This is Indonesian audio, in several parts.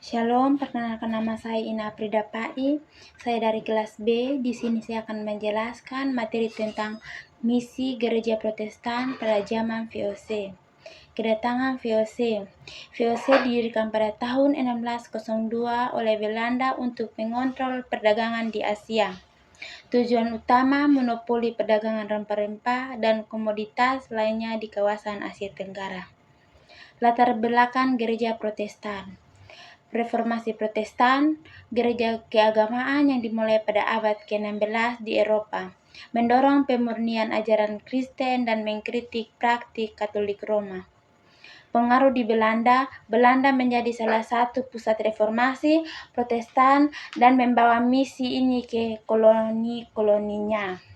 Shalom, perkenalkan nama saya Ina Aprida Pai. Saya dari kelas B. Di sini saya akan menjelaskan materi tentang misi Gereja Protestan pada zaman VOC. Kedatangan VOC. VOC didirikan pada tahun 1602 oleh Belanda untuk mengontrol perdagangan di Asia. Tujuan utama monopoli perdagangan rempah-rempah dan komoditas lainnya di kawasan Asia Tenggara. Latar belakang Gereja Protestan. Reformasi Protestan, gereja keagamaan yang dimulai pada abad ke-16 di Eropa, mendorong pemurnian ajaran Kristen dan mengkritik praktik Katolik Roma. Pengaruh di Belanda, Belanda menjadi salah satu pusat reformasi Protestan dan membawa misi ini ke koloni-koloninya.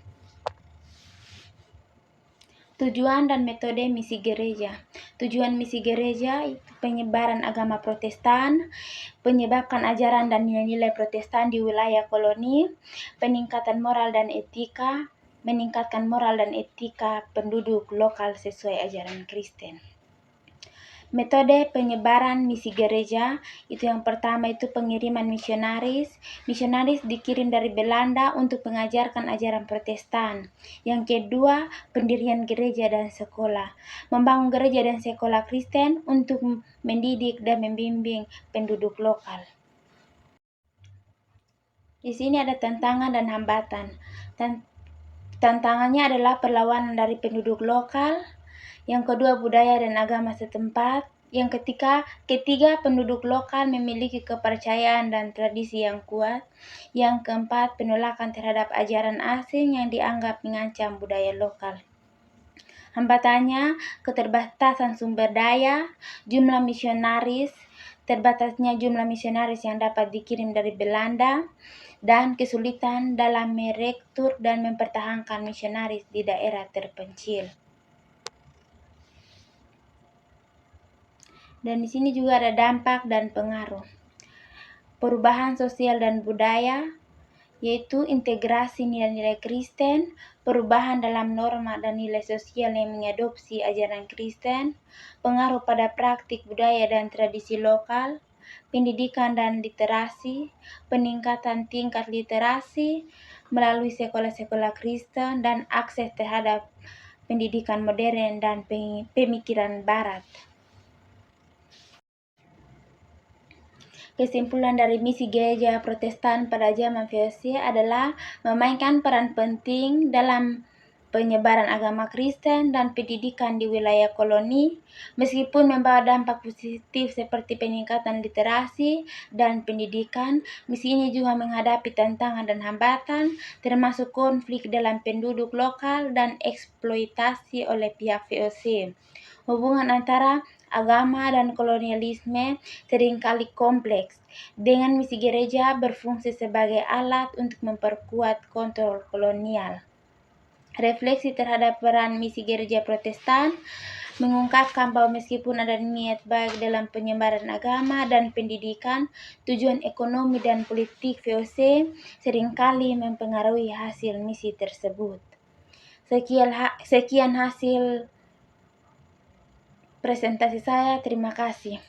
Tujuan dan metode misi gereja. Tujuan misi gereja itu penyebaran agama Protestan, menyebabkan ajaran dan nilai-nilai Protestan di wilayah koloni, peningkatan moral dan etika, meningkatkan moral dan etika penduduk lokal sesuai ajaran Kristen. Metode penyebaran misi gereja itu yang pertama itu pengiriman misionaris. Misionaris dikirim dari Belanda untuk mengajarkan ajaran Protestan. Yang kedua, pendirian gereja dan sekolah. Membangun gereja dan sekolah Kristen untuk mendidik dan membimbing penduduk lokal. Di sini ada tantangan dan hambatan. Tantangannya adalah perlawanan dari penduduk lokal. Yang kedua, budaya dan agama setempat. Yang ketiga, penduduk lokal memiliki kepercayaan dan tradisi yang kuat. Yang keempat, penolakan terhadap ajaran asing yang dianggap mengancam budaya lokal. Hambatannya, keterbatasan sumber daya, jumlah misionaris, terbatasnya jumlah misionaris yang dapat dikirim dari Belanda, dan kesulitan dalam merekrut dan mempertahankan misionaris di daerah terpencil. Dan di sini juga ada dampak dan pengaruh. Perubahan sosial dan budaya, yaitu integrasi nilai-nilai Kristen, perubahan dalam norma dan nilai sosial yang mengadopsi ajaran Kristen, pengaruh pada praktik budaya dan tradisi lokal, pendidikan dan literasi, peningkatan tingkat literasi melalui sekolah-sekolah Kristen, dan akses terhadap pendidikan modern dan pemikiran Barat. Kesimpulan dari misi gereja Protestan pada zaman VOC adalah memainkan peran penting dalam penyebaran agama Kristen dan pendidikan di wilayah koloni, meskipun membawa dampak positif seperti peningkatan literasi dan pendidikan. Misi ini juga menghadapi tantangan dan hambatan, termasuk konflik dalam penduduk lokal dan eksploitasi oleh pihak VOC. Hubungan antara agama dan kolonialisme seringkali kompleks, dengan misi gereja berfungsi sebagai alat untuk memperkuat kontrol kolonial. Refleksi terhadap peran misi gereja Protestan mengungkapkan bahwa meskipun ada niat baik dalam penyebaran agama dan pendidikan, tujuan ekonomi dan politik VOC seringkali mempengaruhi hasil misi tersebut. Sekian hasil presentasi saya, terima kasih.